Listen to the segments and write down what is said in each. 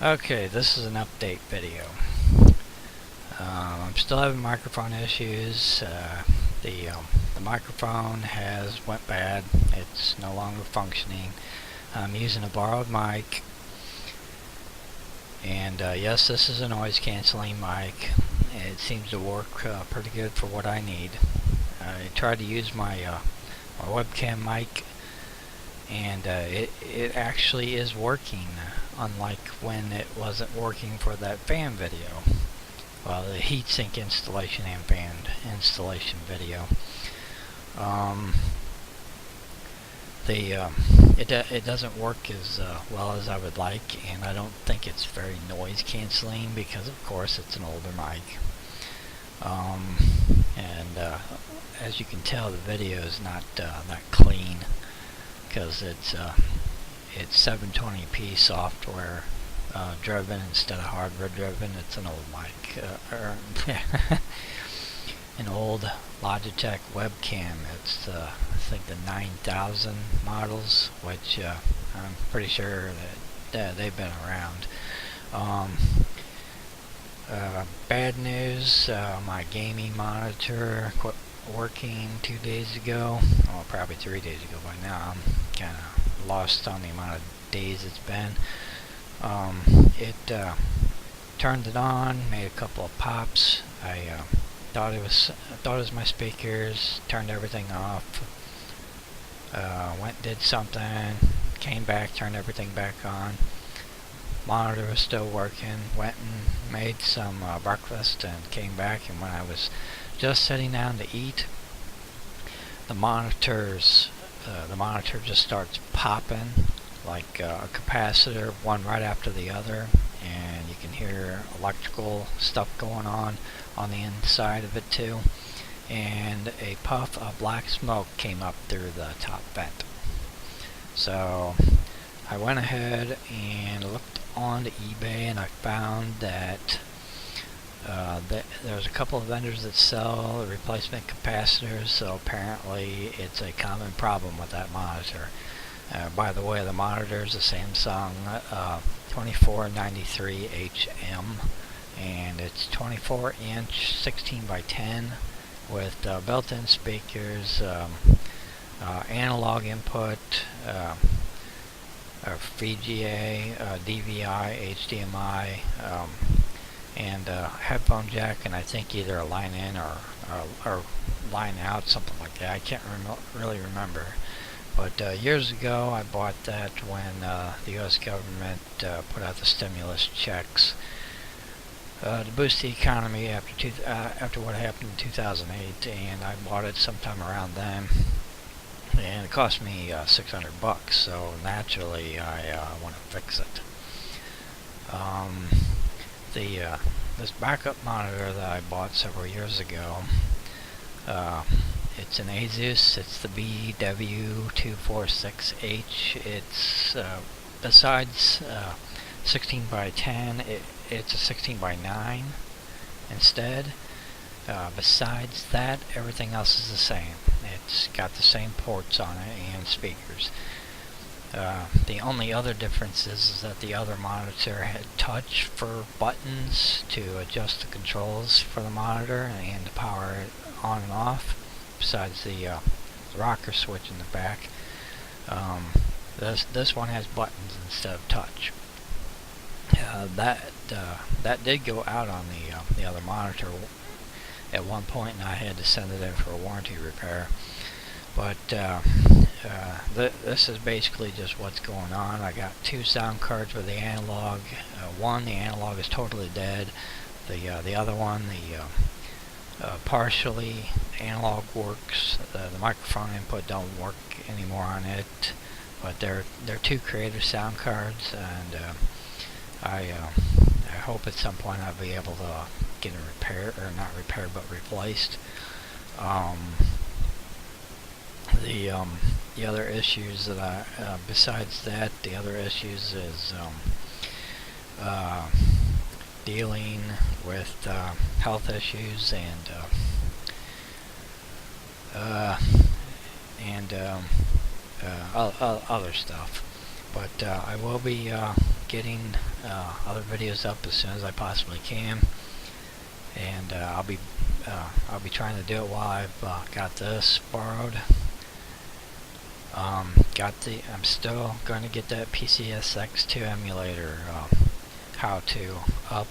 Okay, this is an update video. I'm still having microphone issues. The microphone has went bad. It's no longer functioning. I'm using a borrowed mic, and yes, this is a noise canceling mic. It seems to work pretty good for what I need. I tried to use my webcam mic, and it actually is working, unlike when it wasn't working for that fan video. Well, the heatsink installation and fan installation video. It doesn't work as well as I would like, and I don't think it's very noise canceling because, of course, it's an older mic. And as you can tell, the video is not clean because it's 720p software driven instead of hardware driven. It's an old mic, an old Logitech webcam. It's I think the 9000 models, which I'm pretty sure that they've been around. Bad news, my gaming monitor quit working 2 days ago. Well, probably 3 days ago by now. I'm kind of lost on the amount of days it's been. It turned it on, made a couple of pops. I thought it was my speakers. Turned everything off. Went and did something. Came back, turned everything back on. Monitor was still working. Went and made some breakfast and came back. And when I was just sitting down to eat, the monitor just starts popping like a capacitor, one right after the other, and you can hear electrical stuff going on the inside of it too. And a puff of black smoke came up through the top vent. So I went ahead and looked on to eBay, and I found that there's a couple of vendors that sell replacement capacitors, so apparently it's a common problem with that monitor. By the way, the monitor is a Samsung 2493HM, and it's 24-inch 16 by 10 with built-in speakers, analog input, VGA, DVI, HDMI, and headphone jack, and I think either a line in or line out, something like that. I can't really remember. But years ago, I bought that when the U.S. government put out the stimulus checks to boost the economy after what happened in 2008, and I bought it sometime around then, and it cost me $600. So naturally, I want to fix it. This backup monitor that I bought several years ago. It's an Asus. It's the BW246H. It's besides 16 by 10, it's a 16 by 9 instead. Besides that, everything else is the same. It's got the same ports on it and speakers. The only other difference is that the other monitor had touch for buttons to adjust the controls for the monitor and to power it on and off, besides the rocker switch in the back. This one has buttons instead of touch. That did go out on the other monitor at one point, and I had to send it in for a warranty repair. But this is basically just what's going on. I got two sound cards with the analog. The analog is totally dead. The other one, partially analog works. The microphone input don't work anymore on it, but they're two Creator sound cards, and I hope at some point I'll be able to get it repaired, or not repaired, but replaced. The other issues that besides that, the other issues is dealing with health issues and other stuff. But I will be getting other videos up as soon as I possibly can, and I'll be trying to do it while I've got this borrowed. I'm still going to get that PCSX2 emulator how-to up,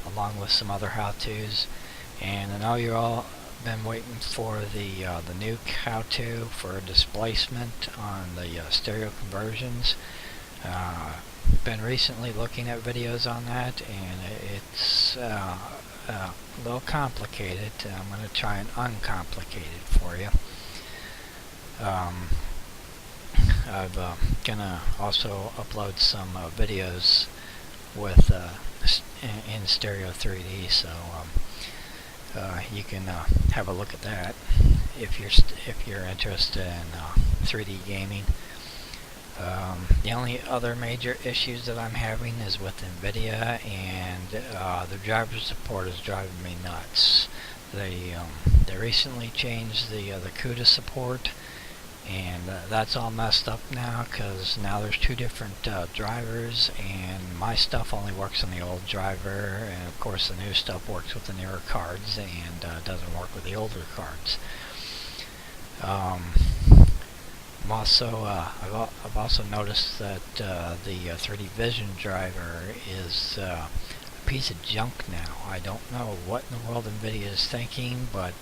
along with some other how-tos. And I know you're all been waiting for the nuke how-to for displacement on the stereo conversions. Been recently looking at videos on that, and it's a little complicated. I'm going to try and uncomplicate it for you. I'm gonna also upload some videos with in Stereo 3D, so you can have a look at that if you're interested in 3D gaming. The only other major issues that I'm having is with NVIDIA, and the driver support is driving me nuts. They recently changed the CUDA support, and that's all messed up now, because now there's two different drivers, and my stuff only works on the old driver, and of course the new stuff works with the newer cards and doesn't work with the older cards. I've also noticed that the 3D Vision driver is a piece of junk now. I don't know what in the world NVIDIA is thinking, but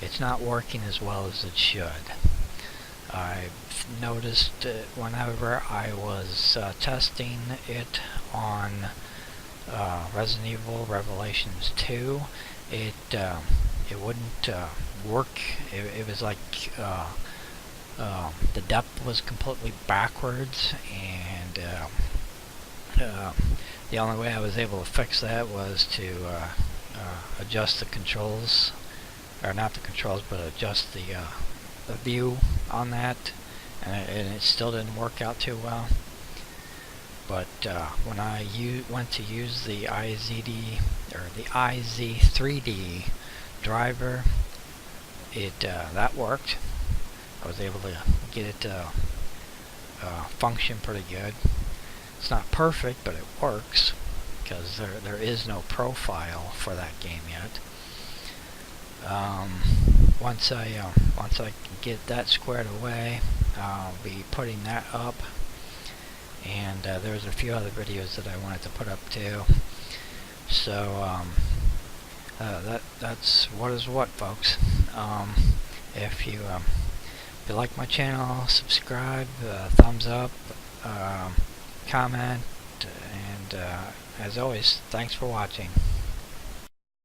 it's not working as well as it should. I've noticed whenever I was testing it on Resident Evil Revelations 2, it wouldn't work. It was like the depth was completely backwards, and the only way I was able to fix that was to adjust the controls, or not the controls, but adjust the view on that, and it still didn't work out too well. But when I went to use the IZ3D driver, that worked. I was able to get it to function pretty good. It's not perfect, but it works, because there is no profile for that game yet. Once I get that squared away, I'll be putting that up, and there's a few other videos that I wanted to put up too. So that's what is what, folks. If you like my channel, subscribe, thumbs up, comment, and as always, thanks for watching.